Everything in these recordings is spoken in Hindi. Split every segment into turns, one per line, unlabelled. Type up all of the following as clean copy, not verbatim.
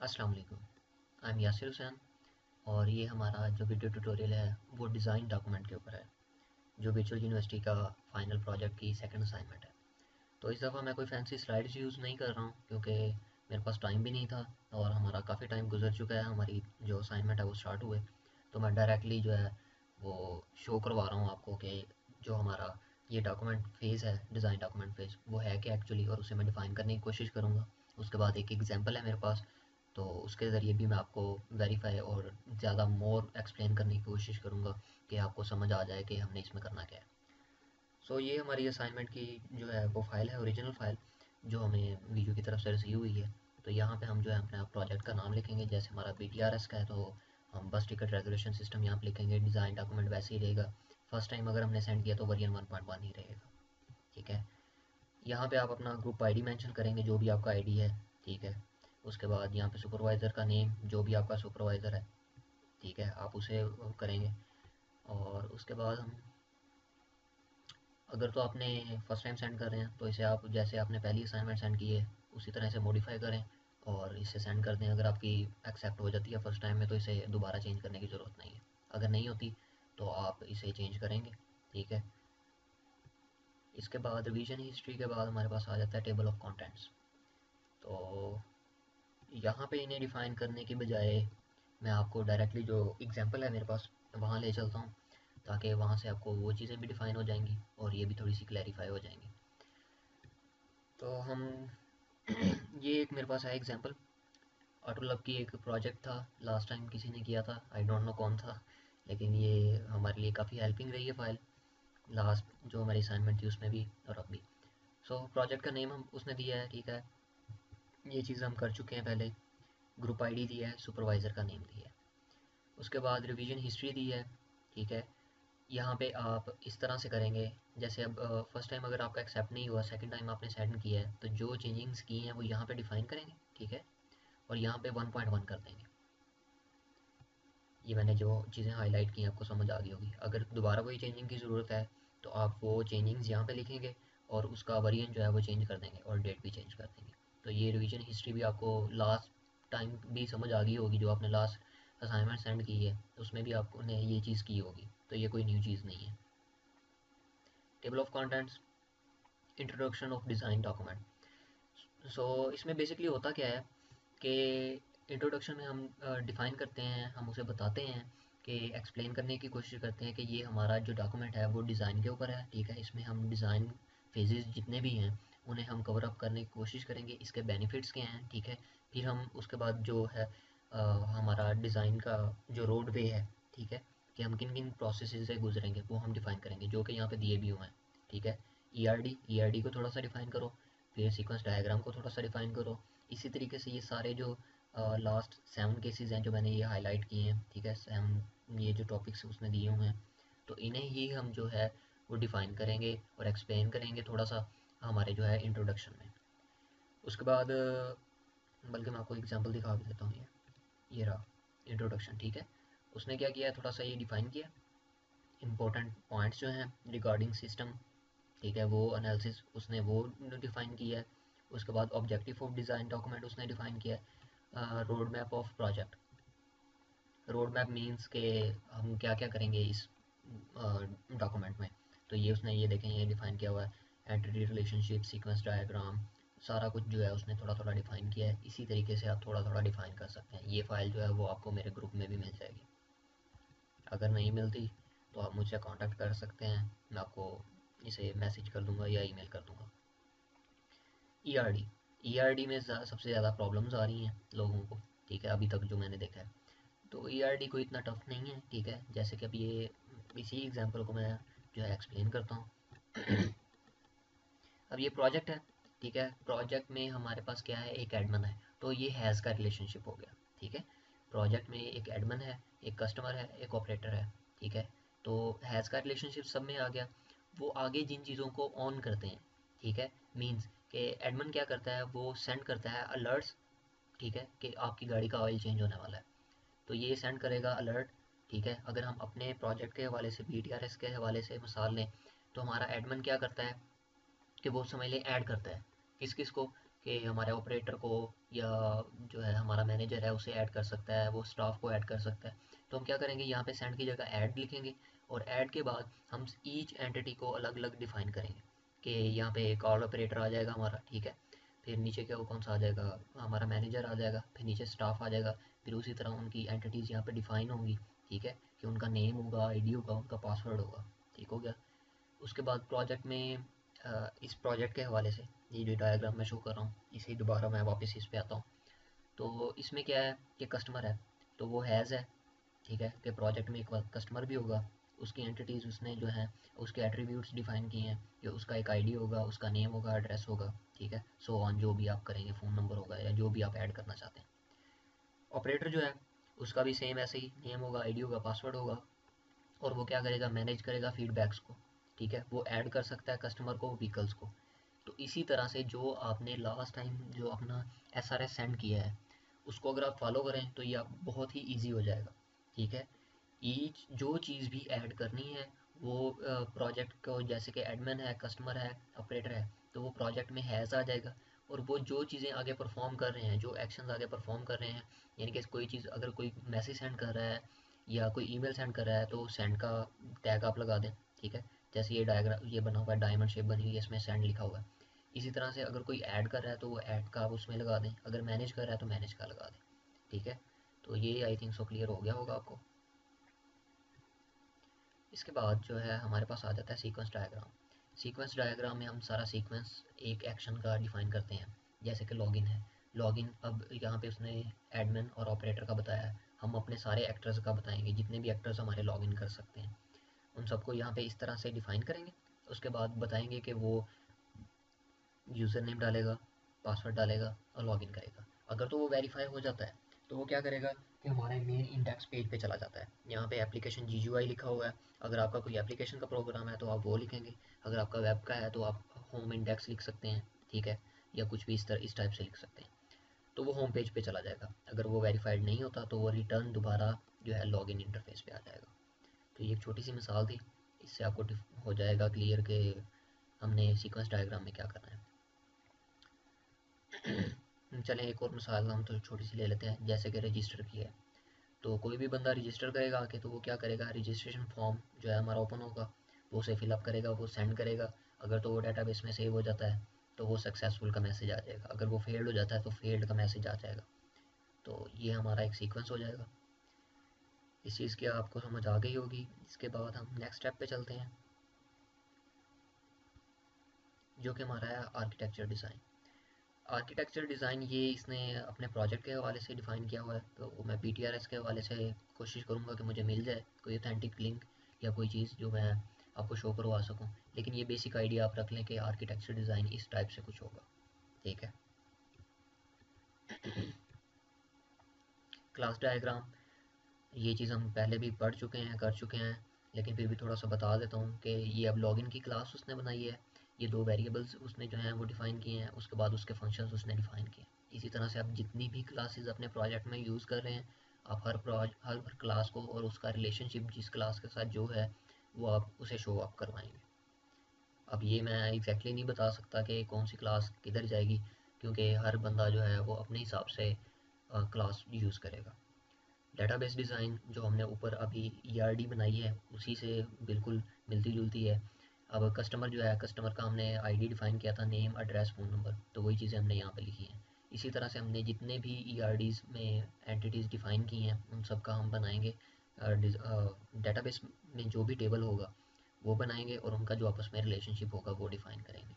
अस्सलाम वालेकुम। आई एम यासिर हुसैन और ये हमारा जो वीडियो ट्यूटोरियल है वो डिज़ाइन डॉक्यूमेंट के ऊपर है, जो वर्चुअल यूनिवर्सिटी का फाइनल प्रोजेक्ट की सेकंड असाइनमेंट है। तो इस दफ़ा मैं कोई फैंसी स्लाइड्स यूज़ नहीं कर रहा हूँ क्योंकि मेरे पास टाइम भी नहीं था और हमारा काफ़ी टाइम गुजर चुका है, हमारी जो असाइनमेंट है वो स्टार्ट हुए। तो मैं डायरेक्टली जो है वो शो करवा रहा हूँ आपको कि जो हमारा ये डॉक्यूमेंट फ़ेज़ है, डिज़ाइन डॉक्यूमेंट फ़ेज़, वो है क्या एक्चुअली, और उसे मैं डिफ़ाइन करने की कोशिश करूँगा। उसके बाद एक एग्जांपल है मेरे पास, तो उसके ज़रिए भी मैं आपको वेरीफाई और ज़्यादा मोर एक्सप्लेन करने की कोशिश करूँगा कि आपको समझ आ जाए कि हमने इसमें करना क्या है। सो ये हमारी असाइनमेंट की जो है वो फ़ाइल है, ओरिजिनल फ़ाइल जो हमें वीडियो की तरफ से रिसीव हुई है। तो यहाँ पे हम जो है अपने प्रोजेक्ट का नाम लिखेंगे, जैसे हमारा BTRS का है तो हम बस टिकट रेजोल्यूशन सिस्टम यहाँ पे लिखेंगे। डिज़ाइन डॉक्यूमेंट वैसे ही रहेगा, फर्स्ट टाइम अगर हमने सेंड किया तो वर्जन 1.1 ही रहेगा। ठीक है, यहाँ पे आप अपना ग्रुप आईडी मेंशन करेंगे, जो भी आपका आईडी है। ठीक है, उसके बाद यहाँ पे सुपरवाइज़र का नेम, जो भी आपका सुपरवाइज़र है, ठीक है, आप उसे करेंगे। और उसके बाद हम, अगर तो आपने फर्स्ट टाइम सेंड कर रहे हैं तो इसे आप जैसे आपने पहली असाइनमेंट सेंड की है उसी तरह से मॉडिफाई करें और इसे सेंड कर दें। अगर आपकी एक्सेप्ट हो जाती है फर्स्ट टाइम में तो इसे दोबारा चेंज करने की ज़रूरत नहीं है। अगर नहीं होती तो आप इसे चेंज करेंगे। ठीक है, इसके बाद रिवीजन हिस्ट्री के बाद हमारे पास आ जाता है टेबल ऑफ कंटेंट्स। तो यहाँ पे इन्हें डिफ़ाइन करने की बजाय मैं आपको डायरेक्टली जो एग्जांपल है मेरे पास वहाँ ले चलता हूँ, ताकि वहाँ से आपको वो चीज़ें भी डिफ़ाइन हो जाएंगी और ये भी थोड़ी सी क्लैरिफाई हो जाएंगी। तो हम ये एक मेरे पास है एग्जांपल, ऑटोलव की एक प्रोजेक्ट था, लास्ट टाइम किसी ने किया था, आई डोंट नो कौन था, लेकिन ये हमारे लिए काफ़ी हेल्पिंग रही है फाइल, लास्ट जो हमारी असाइनमेंट थी उसमें भी और अब भी। सो प्रोजेक्ट का नेम हम उसने दिया है। ठीक है, ये चीज़ हम कर चुके हैं पहले। ग्रुप आईडी दिया है, सुपरवाइज़र का नेम दिया है। उसके बाद रिवीजन हिस्ट्री दी है। ठीक है, यहाँ पे आप इस तरह से करेंगे, जैसे अब फर्स्ट टाइम अगर आपका एक्सेप्ट नहीं हुआ, सेकंड टाइम आपने सेंड किया है, तो जो चेंजिंग्स की हैं वो यहाँ पे डिफाइन करेंगे। ठीक है, और यहाँ पे 1.1 कर देंगे। ये मैंने जो चीज़ें हाईलाइट की हैं आपको समझ आ गई होगी। अगर दोबारा कोई चेंजिंग की ज़रूरत है तो आप वो चेंजिंग्स यहाँ पे लिखेंगे और उसका वेरिएंट जो है वो चेंज कर देंगे और डेट भी चेंज कर देंगे। तो ये रिवीजन हिस्ट्री भी आपको लास्ट टाइम भी समझ आ गई होगी, जो आपने लास्ट असाइनमेंट सेंड की है उसमें भी आपने ये चीज़ की होगी, तो ये कोई न्यू चीज़ नहीं है। Table of contents, introduction of design document. So इसमें बेसिकली होता क्या है कि इंट्रोडक्शन में हम डिफ़ाइन करते हैं, हम उसे बताते हैं कि एक्सप्लेन करने की कोशिश करते हैं कि ये हमारा जो डॉक्यूमेंट है वो डिज़ाइन के ऊपर है। ठीक है, इसमें हम डिज़ाइन फेजेस जितने भी हैं उन्हें हम कवर अप करने की कोशिश करेंगे, इसके बेनिफिट्स क्या हैं। ठीक है, फिर हम उसके बाद जो है हमारा डिज़ाइन का जो रोड वे है, ठीक है, कि हम किन किन प्रोसेस से गुजरेंगे वो हम डिफ़ाइन करेंगे, जो कि यहाँ पे दिए भी हुए हैं। ठीक है, ई आर डी को थोड़ा सा डिफ़ाइन करो, फिर सीक्वेंस डायग्राम को थोड़ा सा डिफ़ाइन करो। इसी तरीके से ये सारे जो लास्ट 7 केसेस हैं जो मैंने ये हाईलाइट किए हैं, ठीक है, 7 ये जो टॉपिक्स उसने दिए हुए हैं, तो इन्हें ही हम जो है वो डिफ़ाइन करेंगे और एक्सप्लेन करेंगे थोड़ा सा हमारे जो है इंट्रोडक्शन में। उसके बाद बल्कि मैं आपको एग्जांपल दिखा भी देता हूँ। ये रहा इंट्रोडक्शन। ठीक है, उसने क्या किया है, थोड़ा सा ये डिफ़ाइन किया इंपॉर्टेंट पॉइंट्स जो हैं रिगार्डिंग सिस्टम। ठीक है, वो एनालिसिस उसने वो डिफ़ाइन किया है। उसके बाद ऑब्जेक्टिव ऑफ डिज़ाइन डॉक्यूमेंट उसने डिफ़ाइन किया है। Road map of project, road map means के हम क्या क्या करेंगे इस डॉक्यूमेंट में, तो ये उसने ये देखें ये डिफ़ाइन किया हुआ है। एंटिटी रिलेशनशिप, सीक्वेंस डायग्राम, सारा कुछ जो है उसने थोड़ा थोड़ा डिफ़ाइन किया है। इसी तरीके से आप थोड़ा थोड़ा डिफ़ाइन कर सकते हैं। ये फ़ाइल जो है वो आपको मेरे ग्रुप में भी मिल जाएगी। अगर नहीं मिलती तो आप मुझसे कांटेक्ट कर सकते हैं, मैं आपको इसे मैसेज कर दूंगा या ईमेल कर दूंगा। ईआरडी, ईआरडी में सबसे ज़्यादा प्रॉब्लम्स आ रही हैं लोगों को। ठीक है, अभी तक जो मैंने देखा है, तो ईआरडी कोई इतना टफ नहीं है। ठीक है, जैसे कि अब ये इसी एग्जांपल को मैं जो है एक्सप्लेन करता हूँ। अब ये प्रोजेक्ट है। ठीक है, प्रोजेक्ट में हमारे पास क्या है, एक एडमन है, तो ये हैज़ का रिलेशनशिप हो गया। ठीक है, प्रोजेक्ट में एक एडमन है, एक कस्टमर है, एक ऑपरेटर है। ठीक है, तो हैज़ का रिलेशनशिप सब में आ गया। वो आगे जिन चीज़ों को ऑन करते हैं, ठीक है, मीन्स कि एडमन क्या करता है, वो सेंड करता है अलर्ट्स। ठीक है, कि आपकी गाड़ी का ऑयल चेंज होने वाला है, तो ये सेंड करेगा अलर्ट। ठीक है, अगर हम अपने प्रोजेक्ट के हवाले से, BTRS के हवाले से मिसाल लें, तो हमारा एडमन क्या करता है कि वो समझ लें ऐड करता है किस किस को, कि हमारे ऑपरेटर को या जो है हमारा मैनेजर है उसे ऐड कर सकता है, वो स्टाफ को ऐड कर सकता है। तो हम क्या करेंगे, यहाँ पे सेंड की जगह ऐड लिखेंगे और ऐड के बाद हम ईच एंटिटी को अलग अलग डिफाइन करेंगे कि यहाँ पे कॉल ऑपरेटर आ जाएगा हमारा, ठीक है। फिर नीचे क्या वो कौन सा आ जाएगा, हमारा मैनेजर आ जाएगा, फिर नीचे स्टाफ आ जाएगा। फिर उसी तरह उनकी एंटिटीज़ यहाँ पे डिफाइन होंगी, ठीक है, कि उनका नेम होगा, आईडी होगा, उनका पासवर्ड होगा, ठीक हो गया। उसके बाद प्रोजेक्ट में इस प्रोजेक्ट के हवाले से ये जो डायग्राम मैं शो कर रहा हूँ, इसे दोबारा मैं वापस इस पे आता हूँ। तो इसमें क्या है कि कस्टमर है, तो वो हैज़ है, ठीक है, कि प्रोजेक्ट में एक कस्टमर भी होगा, उसकी एंटिटीज़ उसने जो है उसके एट्रीब्यूट्स डिफाइन किए हैं कि उसका एक आईडी होगा, उसका नेम होगा, एड्रेस होगा, ठीक है, सो ऑन जो भी आप करेंगे, फ़ोन नंबर होगा या जो भी आप ऐड करना चाहते हैं। ऑपरेटर जो है उसका भी सेम ऐसे ही नेम होगा, आईडी होगा, पासवर्ड होगा, और वो क्या करेगा, मैनेज करेगा फीडबैक्स को, ठीक है, वो ऐड कर सकता है कस्टमर को, व्हीकल्स को। तो इसी तरह से जो आपने लास्ट टाइम जो अपना SRS सेंड किया है उसको अगर आप फॉलो करें तो ये आप बहुत ही ईजी हो जाएगा, ठीक है। ईच जो चीज़ भी ऐड करनी है वो प्रोजेक्ट को, जैसे कि एडमिन है, कस्टमर है, ऑपरेटर है, तो वो प्रोजेक्ट में हैज़ आ जाएगा। और वो जो चीज़ें आगे परफॉर्म कर रहे हैं, जो एक्शंस आगे परफॉर्म कर रहे हैं, यानी कि कोई चीज़ अगर कोई मैसेज सेंड कर रहा है या कोई ईमेल सेंड कर रहा है तो सेंड का टैग आप लगा दें, ठीक है। जैसे ये डायग्राम ये बना हुआ है, डायमंड शेप बनी हुई है, इसमें सेंड लिखा हुआ है। इसी तरह से अगर कोई ऐड कर रहा है तो वो ऐड का आप उसमें लगा दें, अगर मैनेज कर रहा है तो मैनेज का लगा दें, ठीक है। तो ये आई थिंक सो क्लियर हो गया होगा आपको। इसके बाद जो है हमारे पास आ जाता है सीक्वेंस डायग्राम। सीक्वेंस डायग्राम में हम सारा सीक्वेंस एक एक्शन का डिफाइन करते हैं। जैसे कि लॉगिन है, लॉगिन अब यहाँ पे उसने एडमिन और ऑपरेटर का बताया है, हम अपने सारे एक्टर्स का बताएंगे, जितने भी एक्टर्स हमारे लॉगिन कर सकते हैं उन सबको यहाँ पे इस तरह से डिफाइन करेंगे। उसके बाद बताएंगे कि वो यूज़र नेम डालेगा, पासवर्ड डालेगा और लॉगिन करेगा। अगर तो वो वेरीफाई हो जाता है तो वो क्या करेगा कि हमारे मेन इंडेक्स पेज पे चला जाता है। यहाँ पे एप्लीकेशन GUI लिखा हुआ है, अगर आपका कोई एप्लीकेशन का प्रोग्राम है तो आप वो लिखेंगे, अगर आपका वेब का है तो आप होम इंडेक्स लिख सकते हैं, ठीक है, या कुछ भी इस टाइप से लिख सकते हैं। तो वो होम पेज पे चला जाएगा। अगर वो वेरीफाइड नहीं होता तो वो रिटर्न दोबारा जो है लॉगिन इंटरफेस पे आ जाएगा। तो ये एक छोटी सी मिसाल थी, इससे आपको हो जाएगा क्लियर कि हमने सीक्वेंस डायग्राम में क्या करना है। चलें एक और मिसाल हम तो छोटी सी ले लेते हैं, जैसे कि रजिस्टर की है। तो कोई भी बंदा रजिस्टर करेगा आके तो वो क्या करेगा, रजिस्ट्रेशन फॉर्म जो है हमारा ओपन होगा, वो उसे फिलअप करेगा, वो सेंड करेगा। अगर तो वो डाटाबेस में सेव हो जाता है तो वो सक्सेसफुल का मैसेज आ जाएगा, अगर वो फेल्ड हो जाता है तो फेल्ड का मैसेज आ जाएगा। तो ये हमारा एक सीक्वेंस हो जाएगा। इस चीज़ की आपको समझ आ गई होगी। इसके बाद हम नेक्स्ट स्टेप पे चलते हैं, जो कि हमारा है आर्किटेक्चर डिज़ाइन। आर्किटेक्चर डिज़ाइन ये इसने अपने प्रोजेक्ट के हवाले से डिफ़ाइन किया हुआ है, तो मैं PTRS के हवाले से कोशिश करूँगा कि मुझे मिल जाए कोई ऑथेंटिक लिंक या कोई चीज़ जो मैं आपको शो करवा सकूँ। लेकिन ये बेसिक आइडिया आप रख लें कि आर्किटेक्चर डिज़ाइन इस टाइप से कुछ होगा, ठीक है। क्लास डायग्राम, ये चीज़ हम पहले भी पढ़ चुके हैं, कर चुके हैं, लेकिन फिर भी थोड़ा सा बता देता हूँ कि ये अब लॉगिन की क्लास उसने बनाई है, ये दो वेरिएबल्स उसने जो हैं वो डिफ़ाइन किए हैं, उसके बाद उसके फंक्शंस उसने डिफ़ाइन किए हैं। इसी तरह से आप जितनी भी क्लासेस अपने प्रोजेक्ट में यूज़ कर रहे हैं, आप हर क्लास को और उसका रिलेशनशिप जिस क्लास के साथ जो है वो आप उसे शो अप करवाएंगे। अब ये मैं एग्जैक्टली नहीं बता सकता कि कौन सी क्लास किधर जाएगी, क्योंकि हर बंदा जो है वो अपने हिसाब से क्लास यूज़ करेगा। डेटाबेस डिज़ाइन जो हमने ऊपर अभी ERD बनाई है उसी से बिल्कुल मिलती जुलती है। अब कस्टमर जो है, कस्टमर का हमने ID डिफ़ाइन किया था, नेम, एड्रेस, फ़ोन नंबर, तो वही चीज़ें हमने यहाँ पे लिखी हैं। इसी तरह से हमने जितने भी ERDs में एंटिटीज़ डिफ़ाइन की हैं उन सब का हम बनाएंगे डेटाबेस में जो भी टेबल होगा वो बनाएंगे और उनका जो आपस में रिलेशनशिप होगा वो डिफ़ाइन करेंगे।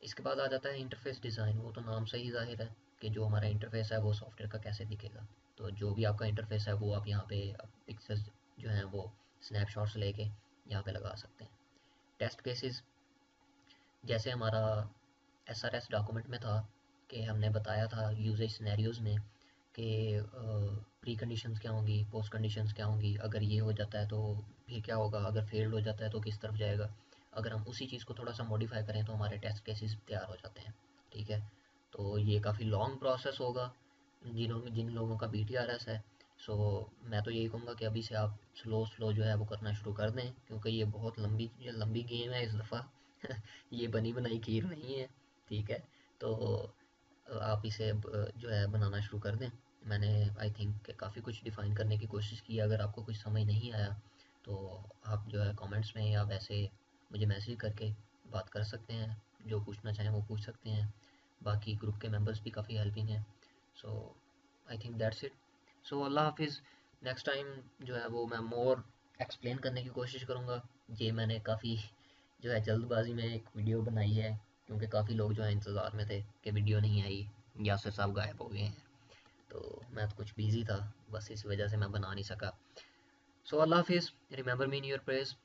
इसके बाद आ जाता है इंटरफेस डिज़ाइन। वो तो नाम से ही ज़ाहिर है कि जो हमारा इंटरफेस है वो सॉफ्टवेयर का कैसे दिखेगा। तो जो भी आपका इंटरफेस है वो आप यहाँ पे पिक्चर्स जो हैं वो स्नैपशॉट्स लेके यहाँ पे लगा सकते हैं। टेस्ट केसेस, जैसे हमारा SRS डॉक्यूमेंट में था कि हमने बताया था यूजेज सिनेरियोज में कि प्री कंडीशंस क्या होंगी, पोस्ट कंडीशंस क्या होंगी, अगर ये हो जाता है तो फिर क्या होगा, अगर फेल्ड हो जाता है तो किस तरफ जाएगा। अगर हम उसी चीज़ को थोड़ा सा मॉडिफाई करें तो हमारे टेस्ट केसेस तैयार हो जाते हैं, ठीक है। तो ये काफ़ी लॉन्ग प्रोसेस होगा जिन लोगों का BTRS है। सो मैं तो यही कहूँगा कि अभी से आप स्लो स्लो जो है वो करना शुरू कर दें, क्योंकि ये बहुत लंबी लंबी गेम है इस दफ़ा। ये बनी बनाई खीर नहीं है, ठीक है। तो आप इसे अब जो है बनाना शुरू कर दें। मैंने आई थिंक काफ़ी कुछ डिफ़ाइन करने की कोशिश की है। अगर आपको कुछ समझ नहीं आया तो आप जो है कमेंट्स में या वैसे मुझे मैसेज करके बात कर सकते हैं, जो पूछना चाहें वो पूछ सकते हैं। बाकी ग्रुप के मेंबर्स भी काफ़ी हेल्पिंग हैं। सो आई थिंक दैट्स इट। सो अल्लाह हाफिज़। नेक्स्ट टाइम जो है वो मैं मोर एक्सप्लेन करने की कोशिश करूँगा। ये मैंने काफ़ी जो है जल्दबाजी में एक वीडियो बनाई है, क्योंकि काफ़ी लोग जो है इंतज़ार में थे कि वीडियो नहीं आई, यासिर साहब गायब हो गए हैं। तो मैं तो कुछ बिज़ी था, बस इस वजह से मैं बना नहीं सका। सो अल्लाह हाफिज़। Remember me in your prayers.